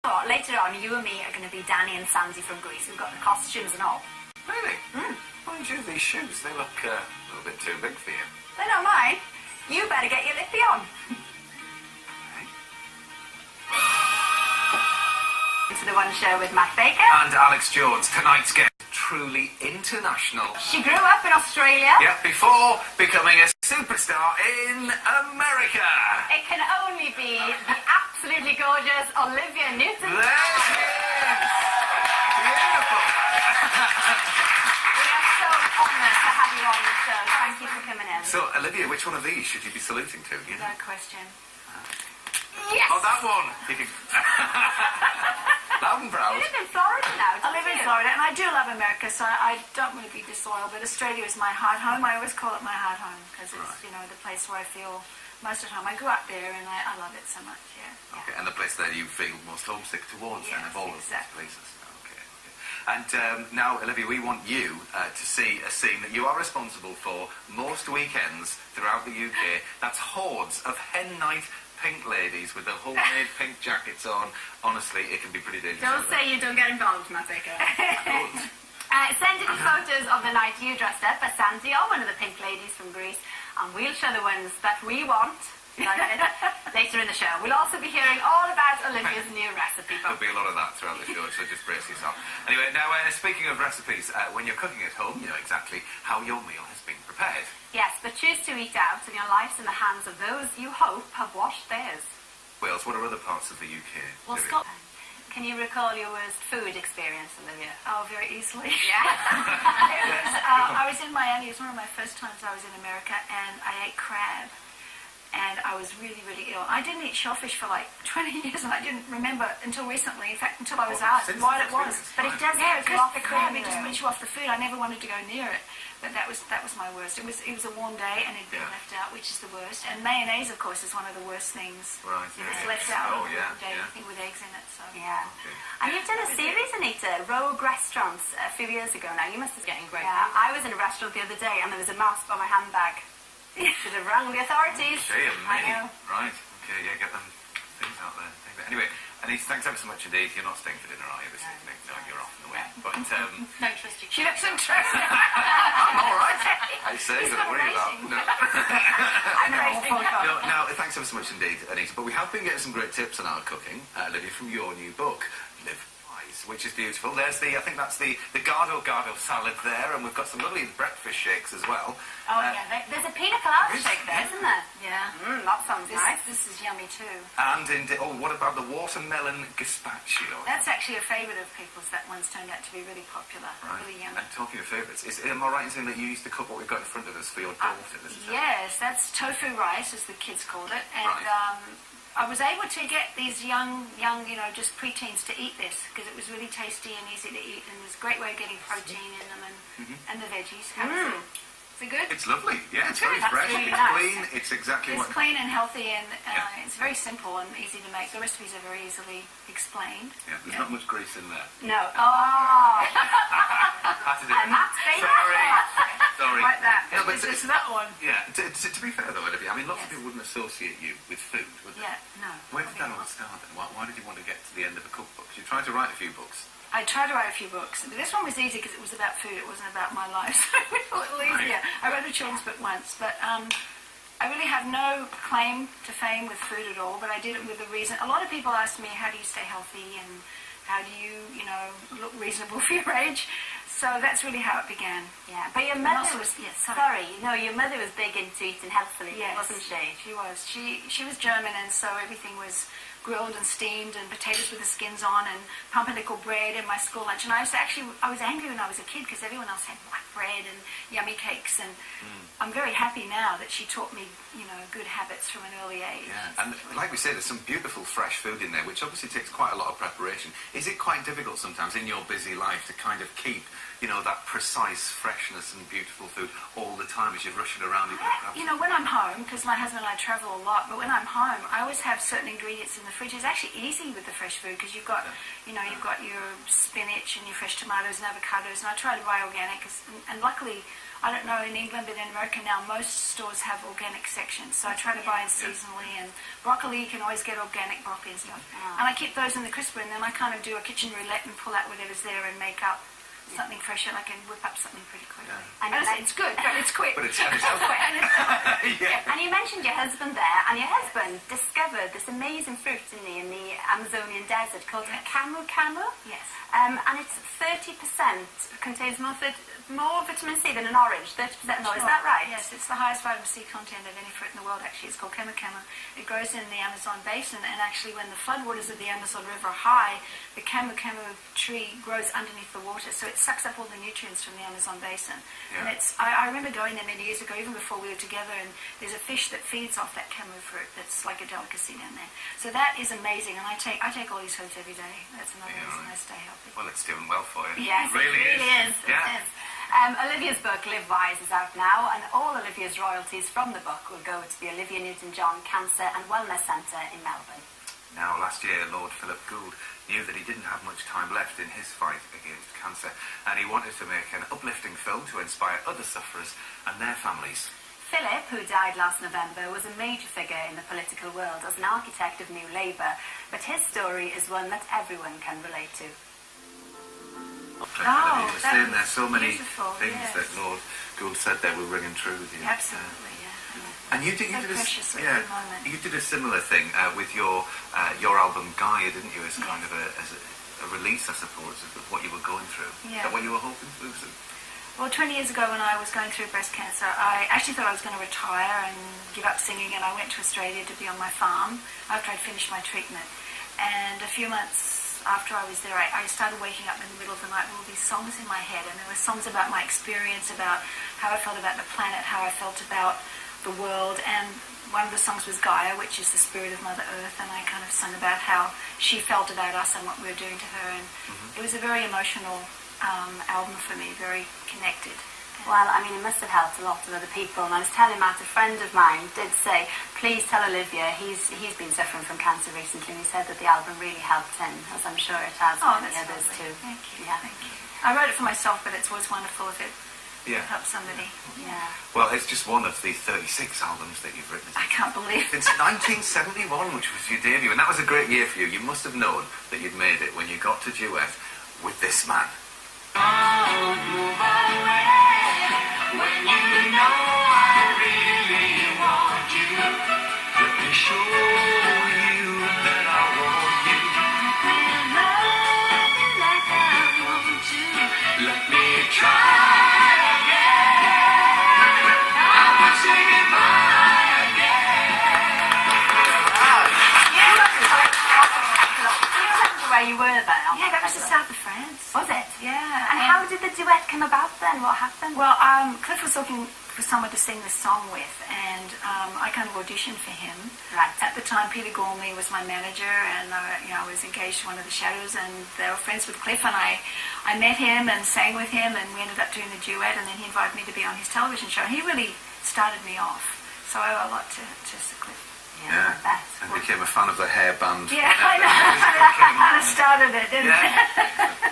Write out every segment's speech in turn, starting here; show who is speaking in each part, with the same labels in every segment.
Speaker 1: Well, later on, you and me are going to be Danny and Sandy from Greece. We've got the costumes and all.
Speaker 2: Really? Mind you, these shoes, they look a little bit too big for you.
Speaker 1: They're not mine. You better get your lippy on. Into the One Show with Matt Baker.
Speaker 2: And Alex Jones. Tonight's guest, truly international.
Speaker 1: She grew up in Australia.
Speaker 2: Yeah, before becoming a superstar in America.
Speaker 1: It can only be the absolutely gorgeous Olivia Newton-John.
Speaker 2: There she is! Beautiful!
Speaker 1: We are so honoured to have you on the show. Thank you for coming in.
Speaker 2: So, Olivia, which one of these should you be saluting to? You know?
Speaker 1: No question. Yes!
Speaker 2: Oh, that one! You can... Loud and proud.
Speaker 1: You live in Florida now,
Speaker 3: I live in Florida, and I do love America, so I don't want to be disloyal, but Australia is my heart home. I always call it my heart home, because it's, you know, the place where I feel most at home. I grew up there, and I love it so much, yeah.
Speaker 2: Okay, and the place that you feel most homesick towards, then, of all of these places. Okay. And now, Olivia, we want you to see a scene that you are responsible for most weekends throughout the UK. That's hordes of hen night pink ladies with their homemade pink jackets on. Honestly, it can be pretty dangerous.
Speaker 1: Don't say you don't get involved, Matt Baker. Send in photos of the night you dressed up as Sandy or one of the pink ladies from Greece, and we'll show the ones that we want later in the show. We'll also be hearing all about Olivia's new recipe book.
Speaker 2: There'll be a lot of that throughout the show, so just brace yourself. Anyway, now, speaking of recipes, when you're cooking at home, you know exactly how your meal has been prepared.
Speaker 1: Yes, but choose to eat out, and your life's in the hands of those you hope have washed theirs.
Speaker 2: Wales, what are other parts of the UK?
Speaker 1: Well, Scotland. Can you recall your worst food experience, Olivia?
Speaker 3: Oh, very easily.
Speaker 1: Yeah.
Speaker 3: I was in Miami. It was one of my first times I was in America, and I ate crab. And I was really, really ill. I didn't eat shellfish for like 20 years, and I didn't remember until recently, in fact, until I was asked what it was.
Speaker 1: But it does
Speaker 3: because the crab, it just puts you off the food. I never wanted to go near it. But that was my worst. It was a warm day, and it'd been left out, which is the worst. And mayonnaise, of course, is one of the worst things.
Speaker 2: Right.
Speaker 3: If it's left out
Speaker 2: on a warm
Speaker 3: day, I think with eggs in it. So.
Speaker 1: Yeah. Okay. And you've done a series, Anita, Rogue Restaurants, a few years ago now. You must have
Speaker 3: getting great.
Speaker 1: Yeah. I was in a restaurant the other day, and there was a mouse by my handbag. Should have rung the authorities.
Speaker 2: Okay,
Speaker 1: I know.
Speaker 2: Right. Okay, yeah, get them things out there. Anyway, Anita, thanks ever so much indeed. You're not staying for dinner, are you, this evening? No, you're off in the way. But,
Speaker 3: no, trust you. She looks interesting.
Speaker 2: I'm all right. I say, don't worry about it. No.
Speaker 1: I'm racing.
Speaker 2: Now, thanks ever so much indeed, Anita. But we have been getting some great tips on our cooking, Olivia, from your new book, Live Wise, which is beautiful. There's I think that's the Gardo salad there, and we've got some lovely breakfast shakes as well.
Speaker 1: Oh, yeah. There's a pina colada shake there, isn't there?
Speaker 3: Yeah.
Speaker 1: That sounds nice.
Speaker 3: This is yummy too.
Speaker 2: And what about the watermelon gazpacho?
Speaker 3: That's actually a favourite of people's. That one's turned out to be really popular.
Speaker 2: Right.
Speaker 3: Really yummy.
Speaker 2: And talking of favourites, am I right in saying that you used to cook what we've got in front of us for your daughter?
Speaker 3: Yes, that's tofu rice, as the kids called it. And I was able to get these young, just preteens to eat this because it was really tasty and easy to eat, and there's a great way of getting protein in them and the veggies. Is it good?
Speaker 2: It's lovely. Yeah, it's very fresh.
Speaker 3: Really
Speaker 2: it's clean. It's exactly
Speaker 3: it's clean and healthy, and it's very simple and easy to make. The recipes are very easily explained.
Speaker 2: Yeah, there's not much grease in there.
Speaker 1: No. Oh.
Speaker 2: Had to do it.
Speaker 1: Matt's favorite.
Speaker 2: Sorry.
Speaker 3: Like that.
Speaker 2: Yeah, but
Speaker 3: it's that one.
Speaker 2: Yeah. To be fair though, Olivia, I mean, lots of people wouldn't associate you with food, would they?
Speaker 3: Yeah. No.
Speaker 2: Where did that all start then? Why did you want to get to the end of a cookbook? You tried to write a few books.
Speaker 3: I tried to write a few books. This one was easy because it was about food. It wasn't about my life, so it was a little easier. I wrote a children's book once, but I really have no claim to fame with food at all, but I did it with a reason. A lot of people ask me, how do you stay healthy and how do you, look reasonable for your age? So that's really how it began.
Speaker 1: Yeah, but your mother was... your mother was big into eating healthily, wasn't she?
Speaker 3: She was. She was German, and so everything was grilled and steamed, and potatoes with the skins on, and pumpernickel bread in my school lunch. And I was angry when I was a kid because everyone else had white bread and yummy cakes, and I'm very happy now that she taught me, good habits from an early age.
Speaker 2: Yeah, and like we said, there's some beautiful fresh food in there, which obviously takes quite a lot of preparation. Is it quite difficult sometimes in your busy life to kind of keep you know, that precise freshness and beautiful food all the time as you're rushing around?
Speaker 3: You know, when I'm home, because my husband and I travel a lot, but when I'm home, I always have certain ingredients in the fridge. It's actually easy with the fresh food because you've got, you know, you've got your spinach and your fresh tomatoes and avocados, and I try to buy organic. And luckily, I don't know in England, but in America now, most stores have organic sections. So I try to buy in seasonally, and broccoli, you can always get organic broccoli and stuff. And I keep those in the crisper, and then I kind of do a kitchen roulette and pull out whatever's there and make up something fresh, and I can whip up something pretty quickly.
Speaker 1: Yeah.
Speaker 3: And it's good, but it's quick.
Speaker 2: But it's healthy.
Speaker 1: And you mentioned your husband there, and your husband discovered this amazing fruit in the Amazonian desert called camu.
Speaker 3: Yes.
Speaker 1: And it's 30%, contains more vitamin C than an orange, 30% more, is that right?
Speaker 3: Yes, it's the highest vitamin C content of any fruit in the world, actually. It's called camu. It grows in the Amazon basin, and actually when the floodwaters of the Amazon River are high, the camu tree grows underneath the water, so it sucks up all the nutrients from the Amazon basin.
Speaker 2: Yeah.
Speaker 3: And I remember going there many years ago, even before we were together, and there's a fish that feeds off that camu fruit that's like a delicacy down there. So that is amazing, and I take all these herbs every day. That's another reason I stay healthy.
Speaker 2: Well, it's doing well for you.
Speaker 1: Yes,
Speaker 2: it really
Speaker 1: is.
Speaker 2: Yeah.
Speaker 1: It is. Olivia's book, Live Wise, is out now, and all Olivia's royalties from the book will go to the Olivia Newton-John Cancer and Wellness Centre in Melbourne.
Speaker 2: Now, last year, Lord Philip Gould knew that he didn't have much time left in his fight against cancer, and he wanted to make an uplifting film to inspire other sufferers and their families.
Speaker 1: Philip, who died last November, was a major figure in the political world as an architect of New Labour, but his story is one that everyone can relate to.
Speaker 2: There's so many things
Speaker 3: yes.
Speaker 2: that Lord Gould said there were ringing true with you.
Speaker 3: Absolutely, yeah.
Speaker 2: And you did
Speaker 3: moment.
Speaker 2: you did a similar thing with your album Gaia, didn't you? As kind of a release, I suppose, of what you were going through.
Speaker 3: Yeah.
Speaker 2: Is that what you were hoping to do?
Speaker 3: Well, 20 years ago when I was going through breast cancer, I actually thought I was going to retire and give up singing, and I went to Australia to be on my farm after I'd finished my treatment. And a few months after I was there, I started waking up in the middle of the night with all these songs in my head, and there were songs about my experience, about how I felt about the planet, how I felt about the world, and one of the songs was Gaia, which is the spirit of Mother Earth, and I kind of sung about how she felt about us and what we were doing to her, and it was a very emotional album for me, very connected.
Speaker 1: Well, I mean, it must have helped a lot of other people. And I was telling Matt, a friend of mine did say, please tell Olivia, he's been suffering from cancer recently, and he said that the album really helped him, as I'm sure it has many others too.
Speaker 3: Thank you.
Speaker 1: Yeah.
Speaker 3: Thank you. I wrote it for myself, but it's always wonderful if it helps somebody.
Speaker 1: Yeah.
Speaker 2: Well, it's just one of the 36 albums that you've written.
Speaker 3: I can't believe it.
Speaker 2: Since 1971, which was your debut, and that was a great year for you. You must have known that you'd made it when you got to duet with this man.
Speaker 4: Don't move away when you know I really want you. Let me show you that I want you. Love you like I want you. Let me try again. I will say goodbye again.
Speaker 1: Where you were there?
Speaker 3: Yeah, that was the south of France.
Speaker 1: Was it?
Speaker 3: Yeah.
Speaker 1: And how did the duet come about then? What happened?
Speaker 3: Well, Cliff was looking for someone to sing this song with, and I kind of auditioned for him.
Speaker 1: Right.
Speaker 3: At the time, Peter Gormley was my manager, and I was engaged to one of the Shadows, and they were friends with Cliff, and I met him and sang with him, and we ended up doing the duet, and then he invited me to be on his television show. He really started me off, so I owe a lot to Sir Cliff.
Speaker 1: Yeah, I bet.
Speaker 2: And became a fan of the hair band.
Speaker 3: Yeah, I know. I started it, didn't I?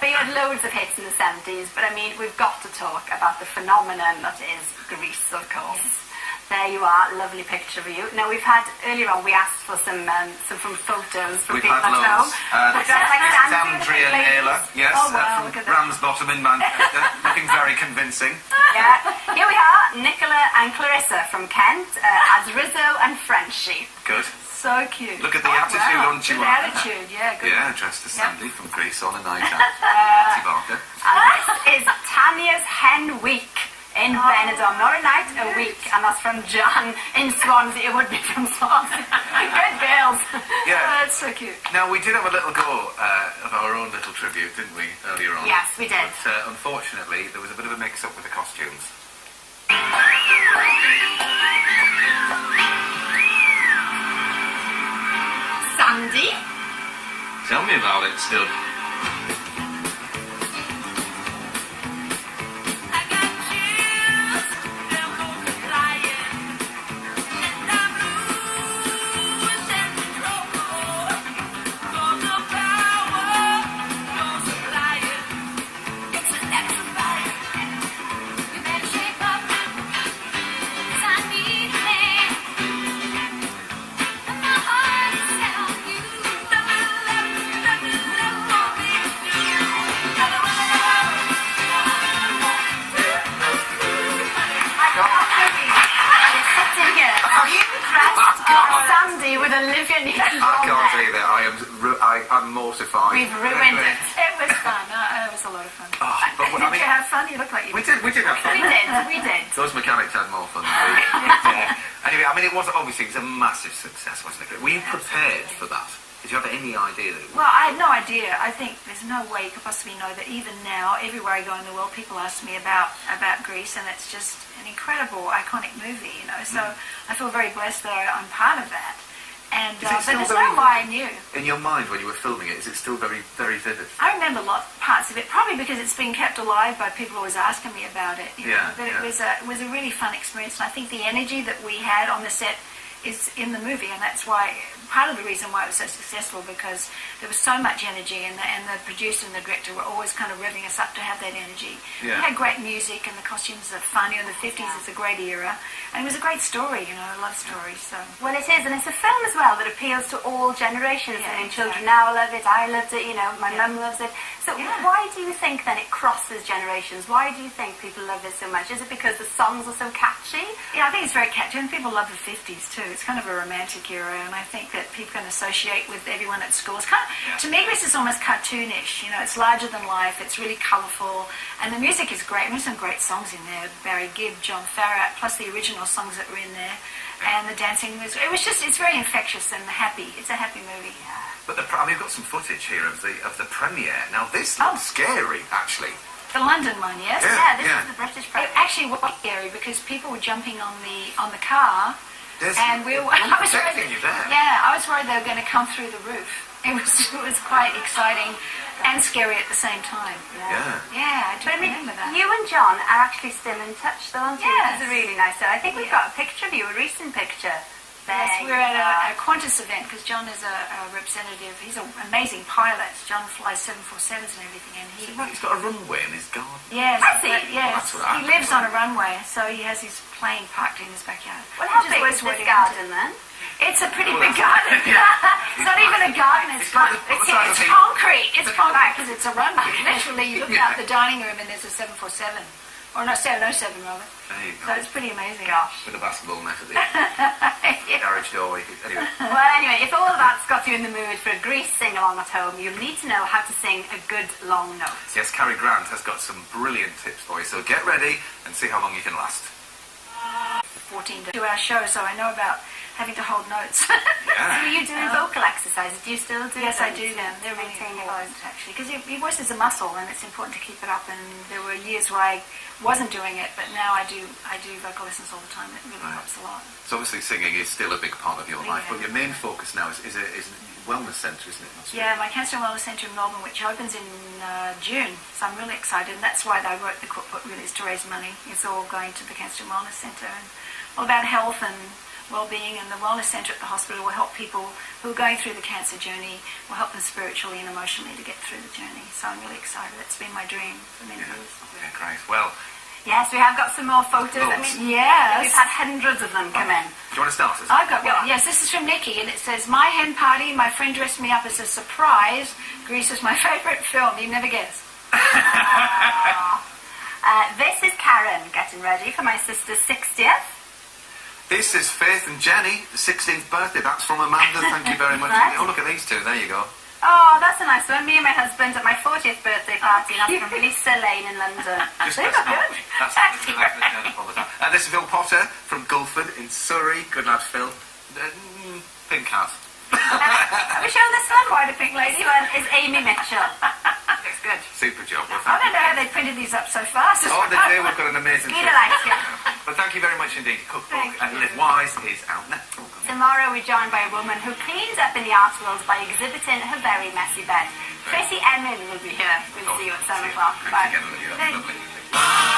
Speaker 1: But you had loads of hits in the 70s, but I mean, we've got to talk about the phenomenon that is Grease, of course. Yes. There you are, lovely picture of you. Now, we've had, earlier on, we asked for some from photos from people at home.
Speaker 2: Andrea Naylor, yes,
Speaker 3: oh, wow,
Speaker 2: from Ramsbottom in Manchester, looking very convincing.
Speaker 1: Yeah, here we are, Nicola and Clarissa from Kent, as Rizzo and Frenchie.
Speaker 2: Good.
Speaker 3: So cute.
Speaker 2: Look at the attitude on
Speaker 3: Good
Speaker 2: Chihuahua.
Speaker 3: attitude, yeah, good.
Speaker 2: Yeah, dressed as Sandy from Grease on a night out. Nancy Barker.
Speaker 1: And this is Tanya's Hen Week in Benidorm. Not a night, a week. And that's from John in Swansea. It would be from Swansea. Good girls.
Speaker 2: Yeah.
Speaker 3: Oh, that's so cute.
Speaker 2: Now, we did have a little go of our own little tribute, didn't we, earlier on?
Speaker 1: Yes, we did.
Speaker 2: But unfortunately, there was a bit of a mix-up with the costumes.
Speaker 1: Sandy?
Speaker 4: Tell me about it, Stud.
Speaker 1: with Olivia Newton-John.
Speaker 2: I can't
Speaker 1: there.
Speaker 2: say that. I'm mortified.
Speaker 1: We've ruined it.
Speaker 3: It was fun. It was a lot of fun.
Speaker 2: Oh, but, I
Speaker 3: Did
Speaker 2: mean,
Speaker 3: you have fun? You look like you
Speaker 2: we did have fun.
Speaker 1: We did.
Speaker 2: Those mechanics had more fun than we. Anyway, I mean, it was obviously a massive success, wasn't it? Were you prepared for that? Did you have any idea that it would?
Speaker 3: Well, I had no idea. I think there's no way you could possibly know that even now, everywhere I go in the world, people ask me about Grease, and it's just an incredible, iconic movie, you know. So I feel very blessed that I'm part of that. And
Speaker 2: Is it
Speaker 3: but
Speaker 2: still
Speaker 3: there's
Speaker 2: very
Speaker 3: no way I knew.
Speaker 2: In your mind when you were filming it, is it still very, very vivid?
Speaker 3: I remember parts of it, probably because it's been kept alive by people always asking me about it. You know. But it was a really fun experience, and I think the energy that we had on the set is in the movie, and that's why part of the reason why it was so successful, because there was so much energy, and the producer and the director were always kind of revving us up to have that energy.
Speaker 2: Yeah.
Speaker 3: We had great music, and the costumes are funny. In the 50s, it's a great era, and it was a great story, you know, a love story. So
Speaker 1: Well, it is, and it's a film as well that appeals to all generations.
Speaker 3: Yeah,
Speaker 1: I mean, children
Speaker 3: exactly.
Speaker 1: now love it, I loved it, you know, my mum loves it. So
Speaker 3: Yeah.
Speaker 1: why do you think then it crosses generations? Why do you think people love it so much? Is it because the songs are so catchy?
Speaker 3: yeah, I think it's very catchy, and people love the 50s too. It's kind of a romantic era, and I think that people can associate with everyone at school. It's kind of, to me, this is almost cartoonish. You know, it's larger than life. It's really colourful, and the music is great. There's some great songs in there. Barry Gibb, John Farrar, plus the original songs that were in there, and the dancing was. It's very infectious and happy. It's a happy movie.
Speaker 2: But we've got some footage here of the premiere. Now this looks scary, actually.
Speaker 3: The London one, yes.
Speaker 1: Yeah, this is the British
Speaker 3: It
Speaker 1: premiere.
Speaker 3: actually was scary because people were jumping on the car. And I was
Speaker 2: protecting
Speaker 3: worried,
Speaker 2: you there.
Speaker 3: yeah, I was worried they were going to come through the roof. It was quite exciting and scary at the same time. Yeah, I do
Speaker 1: But I mean,
Speaker 3: remember that.
Speaker 1: you and John are actually still in touch, though, aren't you?
Speaker 3: Yes.
Speaker 1: Which is really nice. So I think we've got a picture of you, a recent picture.
Speaker 3: Yes,
Speaker 1: There
Speaker 3: we're
Speaker 1: you
Speaker 3: at
Speaker 1: are.
Speaker 3: a Qantas event because John is a representative. He's an amazing pilot. John flies 747s and everything, and
Speaker 2: He's got a runway in his garden.
Speaker 3: yes,
Speaker 1: Has he?
Speaker 3: yes,
Speaker 2: That's what
Speaker 3: he
Speaker 2: I
Speaker 3: lives
Speaker 2: thought.
Speaker 3: on a runway, so he has his plane parked in his backyard.
Speaker 1: Well, how
Speaker 3: which
Speaker 1: big
Speaker 3: always
Speaker 1: is
Speaker 3: what
Speaker 1: this
Speaker 3: he
Speaker 1: garden then?
Speaker 3: It's a pretty
Speaker 2: Well,
Speaker 3: big garden. It's not even a garden. It's
Speaker 2: like the-
Speaker 3: it's,
Speaker 2: it's like
Speaker 3: it's
Speaker 2: the-
Speaker 3: concrete. It's concrete because it's a runway. Literally, you look out the dining room and there's a 747, or no, 707 rather.
Speaker 2: There you
Speaker 3: So
Speaker 2: go.
Speaker 3: it's pretty amazing.
Speaker 1: Gosh.
Speaker 2: With a basketball net at the
Speaker 3: Yeah.
Speaker 2: garage doorway. Anyway.
Speaker 1: Well, anyway, if all of that's got you in the mood for a Grease sing-along at home, you'll need to know how to sing a good long note.
Speaker 2: Yes, Cary Grant has got some brilliant tips for you, so get ready and see how long you can last.
Speaker 3: 14 to do our show, so I know about having to hold notes.
Speaker 1: So
Speaker 2: Yeah.
Speaker 1: were you doing vocal exercises? Do you still do
Speaker 3: Yes,
Speaker 1: them?
Speaker 3: I do them. They're really
Speaker 1: Maintain your
Speaker 3: important,
Speaker 1: voice.
Speaker 3: actually, because your voice is a muscle, and it's important to keep it up. And there were years where I wasn't doing it, but now I do vocal lessons all the time. It really helps a lot.
Speaker 2: So obviously singing is still a big part of your life,
Speaker 3: Yeah.
Speaker 2: but your main focus now is a wellness centre, isn't it? That's
Speaker 3: Yeah, my Cancer and Wellness Centre in Melbourne, which opens in June, so I'm really excited, and that's why I wrote the cookbook, really, is to raise money. It's all going to the Cancer and Wellness Centre, and all about health and well-being, and the Wellness Centre at the hospital will help people who are going through the cancer journey, will help them spiritually and emotionally to get through the journey. So I'm really excited. It's been my dream for many years.
Speaker 2: Okay, great. Well,
Speaker 1: Yes, we have got some more photos. I
Speaker 2: Loads.
Speaker 1: mean,
Speaker 3: Yes.
Speaker 1: we've had hundreds of them come in.
Speaker 2: do you want to start us?
Speaker 3: I've got
Speaker 1: Go
Speaker 3: one.
Speaker 1: on.
Speaker 3: Yes, this is from Nikki, and it says, "My hen party, my friend dressed me up as a surprise. Grease is my favourite film. You never guess."
Speaker 1: This is Karen getting ready for my sister's 60th.
Speaker 2: This is Faith and Jenny, the 16th birthday. That's from Amanda. Thank you very much.
Speaker 1: Right.
Speaker 2: Oh, look at these two. There you go.
Speaker 1: Oh, that's a nice one. Me and my husband at my 40th birthday party. That's from Lisa Lane in London. They look good.
Speaker 2: And this is Phil Potter from Guildford in Surrey. Good lad, Phil. Pink hat.
Speaker 1: Are we showing this one?
Speaker 3: Quite a pink lady.
Speaker 1: This one is Amy Mitchell. Looks good.
Speaker 2: Super job. Well,
Speaker 3: I
Speaker 2: thank
Speaker 3: don't know how they printed these up so fast.
Speaker 2: Oh, they do. We've got an amazing
Speaker 1: Speed
Speaker 2: trip.
Speaker 1: of light, yeah.
Speaker 2: But thank you very much indeed. Cookbook
Speaker 3: Thank
Speaker 2: and
Speaker 3: you.
Speaker 2: Live Wise is out now.
Speaker 1: Tomorrow we're joined by a woman who cleans up in the art world by exhibiting her very messy bed. Tracy Emin will be here. We'll see you at 7 o'clock. Bye.
Speaker 2: Thanks again, Olivia. That's
Speaker 3: Thank
Speaker 2: lovely.